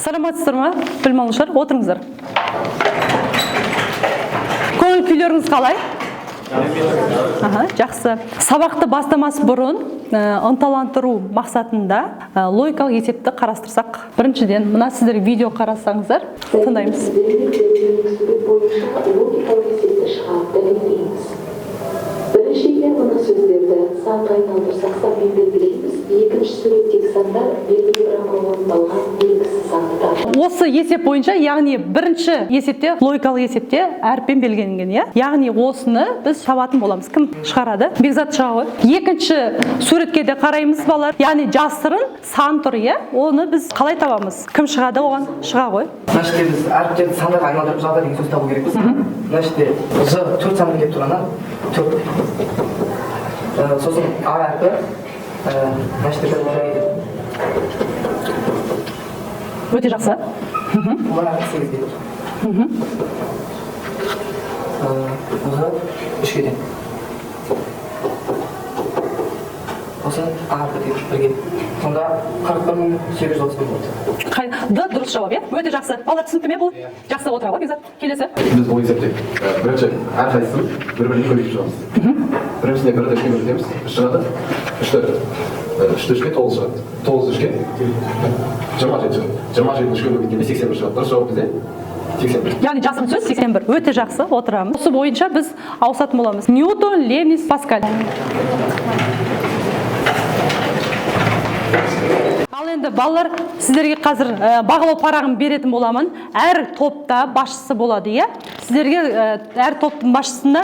Саламатсыздар ма, білім алушылар? Отырыңыздар. Көңіл күйлеріңіз қалай? Жақсы. Сабақты бастамас бұрын ынталандыру мақсатында логикалық есепті қарастырсақ. Біріншіден, мына сіздер видео қарасаңыздар, тыңдаймыз. Біріншіден, мына сөздерді санға айналдырсақ санмен белгілейміз. Екінші суреттегі сандар белгілі бір амал орындалған белгісіз сандар. Осы есеп бойынша, яғни бірінші есепте, логикалық есепте әріппен белгіленген, иә? Яғни осыны біз табатын боламыз. Кім шығарады? Бекзат шыға ғой. Екінші суретке де қараймыз, балалар. Яғни жасырын сан тұр, иә? Оны біз қалай табамыз? Кім шығады оған? Шыға ғой. Мына жерде біз әріптерді сандарға айналдырып жағдай деген сөз табу керекпіз. Мына жерде Ж 4 сандан келіп тұрғанда 4. Сосын А әрпі мына жерде бір орай кетеді. Өте жақсы. Олар әрпі 8 кетеді. Ж 3 кетеді. Сосын А әрпі 1 кетеді. Сонда 41.830 болады. Д дұрыс жауап, иә? Өте жақсы. Балалар түсінікті ме бұл? Жақсы, отыра ғой, Бекзат. Келесі. Біз бұл есепте бірінші әрқайсысын бір-біріне көбейтіп шығамыз. Біріншісіне 1-ді 2-ге бөлеміз, 3 шығады. 3-ті 3-ке 9 шығады. 9-ті 3-ке 27 шығады. 27-ті 3-ке көбейткенде 81 шығады. Дұрыс жауап бізде 81. Яғни жасырын сөз 81. Өте жақсы, отырамыз. Осы бойынша біз ауысатын боламыз. Ньютон, Лейбниц, Паскаль. Ал енді балалар, сіздерге қазір бағалау парағын беретін боламын. Әр топта басшысы болады, иә? Сіздерге әр топтың басшысына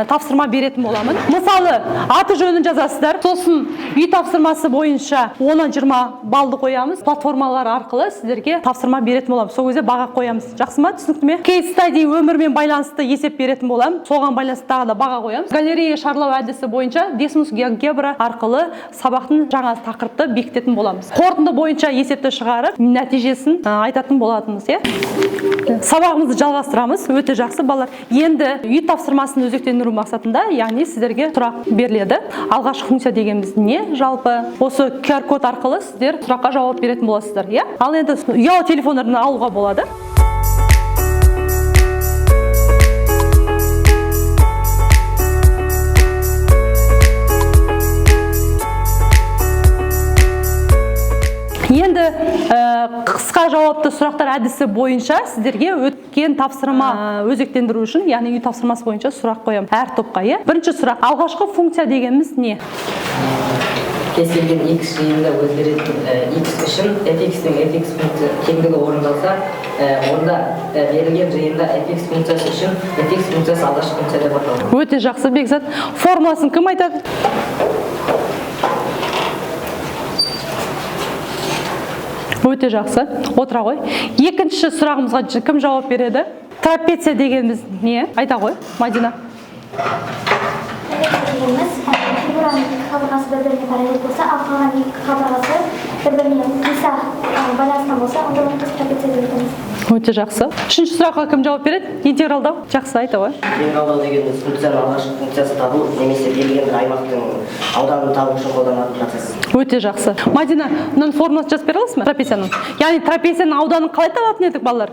тапсырма беретін боламын. Мысалы, аты жөнін жазасыздар. Сосын үй тапсырмасы бойынша 10-20 балды қоямыз. Платформалар арқылы сіздерге тапсырма беретін боламыз. Сол кезде баға қоямыз. Жақсы ма? Түсінікті ме? Кейс стади өмірмен байланысты есеп беретін боламын. Соған байланысты тағы да баға қоямыз. Галерея шарлау әдісі бойынша Десмус геогебра арқылы сабақтың жаңа тақырыпты бекітетін боламыз. Қорытынды бойынша есепті шығарып, нәтижесін айтатын болатынбыз, иә? Сабағымызды жалғастырамыз. Өте жақсы, балалар. Енді үй тапсырмасын өзектендіру мақсатында, яғни сіздерге сұрақ беріледі. Алғашқы функция дегеніміз не? Жалпы осы QR код арқылы сіздер сұраққа жауап беретін боласыздар, иә? Ал енді ұялы телефондарын алуға болады. Енді қысқа жауапты сұрақтар әдісі бойынша сіздерге өткен тапсырма өзектендіру үшін, яғни үй тапсырмасы бойынша сұрақ қоямын әр топқа, иә? Бірінші сұрақ, алғашқы функция дегеніміз не? Кез келген x жиынында өзгеретін x үшін fx-тің fx функция теңдігі орындалса, онда берілген жиында fx функциясы үшін fx функциясы алғашқы функция деп аталады. Өте жақсы, Бекзат. Формуласын кім айтады? Өте жақсы. Отыра ғой. Екінші сұрағымызға кім жауап береді? Трапеция дегеніміз не? Айта ғой, Мадина. Дегеніміз, фигураның қабырғасы бір-біріне параллель болса, ал қалған екі қабырғасы бір-біріне қиса байланысқан болса, онда оны біз трапеция деп айтамыз. Өте жақсы. Үшінші сұраққа кім жауап береді? Интегралдау. Жақсы, айта ғой. Интегралдау дегеніміз функцияның алғашқы функциясы табу немесе берілген бір аймақтың ауданын табу үшін қолданатын процесс. Өте жақсы. Мадина, мынаның формуласын жазып бере аласыз ба? Трапецияның. Яғни трапецияның ауданын қалай табатын едік, балалар?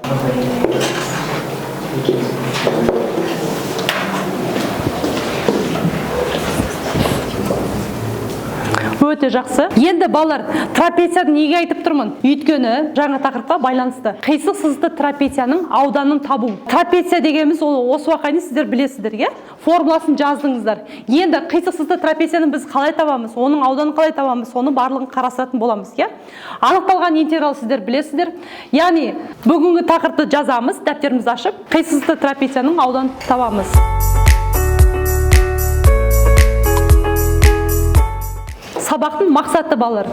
Өте жақсы. Енді балалар, трапецияны неге айтып тұрмын? Өйткені жаңа тақырыпқа байланысты. Қисық сызықты трапецияның ауданын табу. Трапеция дегеніміз осы уақытта сіздер білесіздер, иә? Формуласын жаздыңыздар. Енді қисық сызықты трапецияны біз қалай табамыз? Оның ауданын қалай табамыз? Оны барлығын қарастыратын боламыз, иә? Анықталған интеграл сіздер білесіздер. Яғни бүгінгі тақырыпты жазамыз, дәптерімізді ашып, қисық сызықты трапецияның ауданын табамыз. Сабақтың мақсаты, балалар.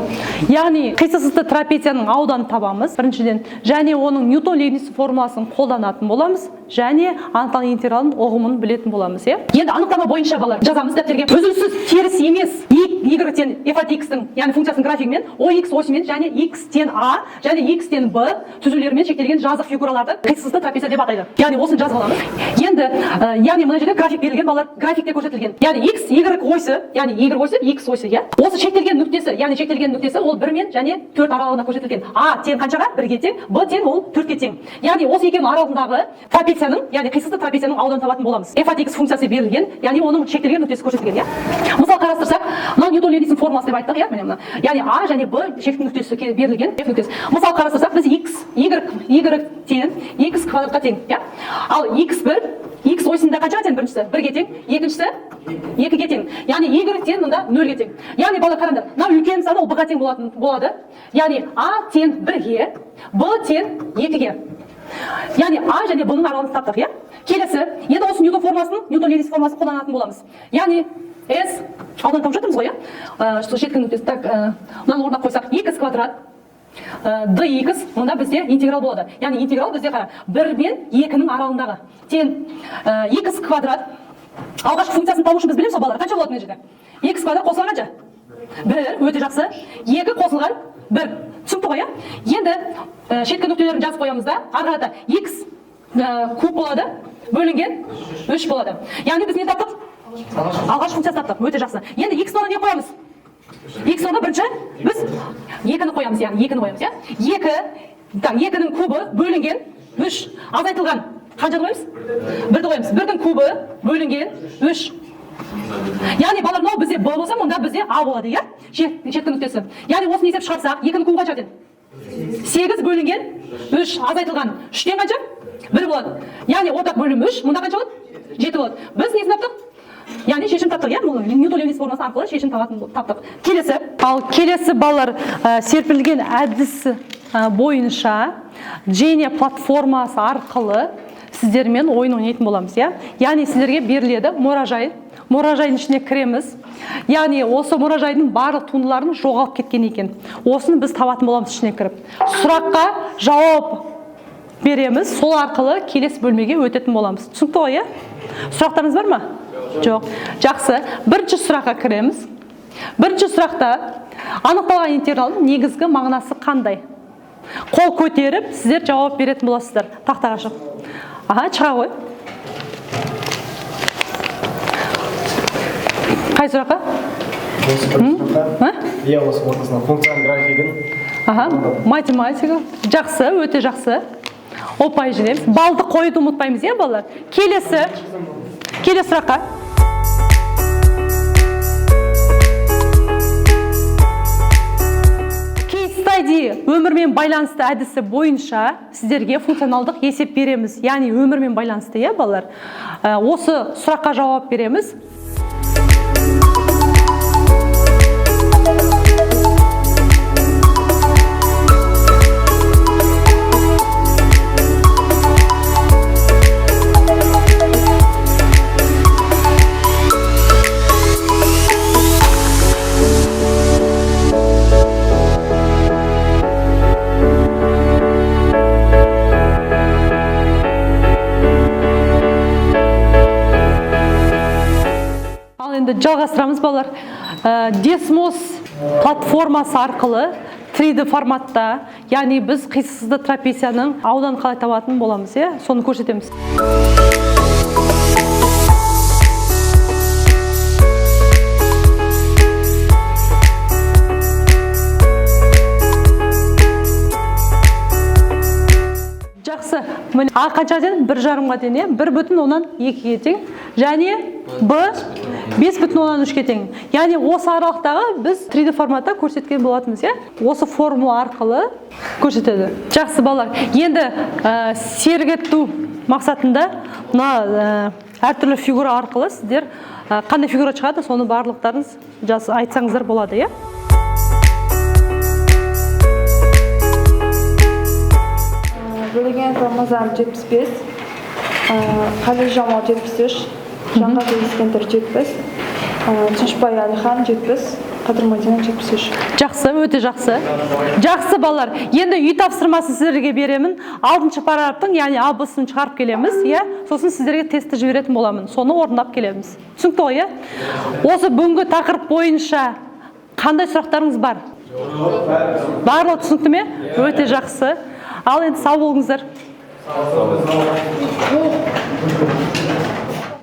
Яғни қисық сызықты трапецияның ауданын табамыз, біріншіден, және оның Ньютон-Лейбниц формуласын қолданатын боламыз, және анықталған интегралдың ұғымын білетін боламыз, иә? Енді анықтама бойынша, балалар, жазамыз дәптерге. Үзіліссіз теріс емес y тен f от x-тің, яғни функциясының графигімен, ox осымен және x тен a және x тен b түзулерімен шектелген жазық фигураларды қисық сызықты трапеция деп атайды. Яғни осын жазып аламыз. Енді, яғни мына жерде график берілген, балалар, графикте көрсетілген. Яғни x, y осі, яғни y осі, x осі, иә? Осы шектелген нүктесі, яғни шектелген нүктесі ол 1 мен және 4 аралығында көрсетілген. А тең қаншаға? 1-ге тең, Б тең ол 4-ке тең. Яғни осы екеуінің аралығындағы трапецияның, яғни қисықты трапецияның ауданын табатын боламыз. F от x функциясы берілген, яғни оның шектелген нүктесі көрсетілген, иә? Мысал қарастырсақ, мына Ньютон-Левитсің формуласы деп айттық, иә, міне мына. Яғни А және Б шектің нүктесі берілген, F нүктесі. Мысал қарастырсақ, біз x, y тең x квадратқа тең, иә? Ал x1, x осында қаншаға тең? Біріншісі 1-ге тең, екіншісі 2-ге тең. Яғни y тең мұнда 0-ге тең. Яғни балалар қараңдар, мына үлкен сан ол b-ға тең болады. Яғни a тең 1-ге, b тең 2-ге. Яғни a және b-ның аралығын таптық, иә? Келесі, енді осы Ньютон формуласын, Ньютон-Левитс формуласын қолданатын боламыз. Яғни s аудан тауып жатырмыз ғой, иә? Сол шеткі нүктесі. Так, мынаны орнап қойсақ, 2x квадрат dx мұнда бізде интеграл болады. Яғни интеграл бізде қара 1 мен 2-ның аралығындағы тең x квадрат. Алғашқы функциясын табу үшін біз білеміз ғой балалар, қанша болады мына жерде? X квадрат қосылған қанша? 1, өте жақсы. 2 қосылған 1. Түсінікті ғой, иә? Енді шеткі нүктелерін жазып қоямыз да, ары қарата x куб болады, бөлінген 3 болады. Яғни біз не таптық? Алғашқы функциясын таптық. Өте жақсы. Енді x орнына не қоямыз? X орнына бірінші біз 2-ні қоямыз, яғни 2-ні қоямыз, иә? 2-ның кубы бөлінген 3 азайтылған. Қаншаны қоямыз? 1-ді қоямыз. 1-дің кубы бөлінген 3. Яғни балалар, мынау бізде b болса, мұнда бізде a болады, иә? Шеткі нүктесі. Яғни осыны есеп шығарсақ, 2-ның кубы қанша тең? 8 бөлінген 3 азайтылған. 3-тен қанша? 1 болады. Яғни ортақ бөлім 3, мұнда қанша болады? 7 болады. Біз несін таптық? Яғни шешім таптық, иә? Ньютон-Левитс формуласы арқылы шешім таптық. Келесі. Ал келесі балалар серпілген әдіс бойынша Джения платформасы арқылы сіздермен ойын ойнайтын боламыз, иә? Яғни сіздерге беріледі мұражай. Мұражайдың ішіне кіреміз. Яғни осы мұражайдың барлық туындыларын жоғалып кеткен екен. Осыны біз табатын боламыз ішіне кіріп. Сұраққа жауап береміз. Сол арқылы келесі бөлмеге өтетін боламыз. Түсінікті ғой, иә? Сұрақтарыңыз бар ма? Жоқ. Жақсы. Бірінші сұраққа кіреміз. Бірінші сұрақта анықталған интегралдың негізгі мағынасы қандай? Қол көтеріп, сіздер жауап беретін боласыздар. Тақтаға шығып. Аха, шыға ғой. Қай сұраққа? Осы сұраққа. Иә, осы ортасына функцияның графигін. Аха, математика. Жақсы, өте жақсы. Опай жүреміз. Балды қойды ұмытпаймыз, иә, балалар? Келесі сұраққа. Өмірмен байланысты әдісі бойынша сіздерге функционалдық есеп береміз. Яғни өмірмен байланысты, иә, балалар? Осы сұраққа жауап береміз. Жалғастырамыз, балалар. Desmos платформасы арқылы 3D форматта, яғни біз қисызды трапецияның ауданын қалай табатын боламыз, иә? Соны көрсетеміз. Жақсы. А қанша тең? 1,5-ға тең, иә? 1,2-ге тең. Және Б 5,3-ге тең. Яғни осы аралықтағы біз 3D форматта көрсеткен болатынбыз, иә? Осы формула арқылы көрсетеді. Жақсы, балалар. Енді сергіту мақсатында мына әртүрлі фигура арқылы сіздер қандай фигура шығады, соны барлықтарыңыз айтсаңыздар болады, иә? Бөлінген тормозам 75, Қали Жамал 73, Жаңғазы Ескендір 70, Тынышбай Әлихан 70, Қадыр Мадина 73. Жақсы, өте жақсы. Жақсы, балалар. Енді үй тапсырмасы сіздерге беремін. 6-шы параграфтың, яғни А-Б-сын шығарып келеміз, иә? Сосын сіздерге тестті жіберетін боламын. Соны орындап келеміз. Түсінікті ғой, иә? Осы бүгінгі тақырып бойынша қандай сұрақтарыңыз бар? Барлығы түсінікті ме? Өте жақсы. Ал енді сау болыңыздар.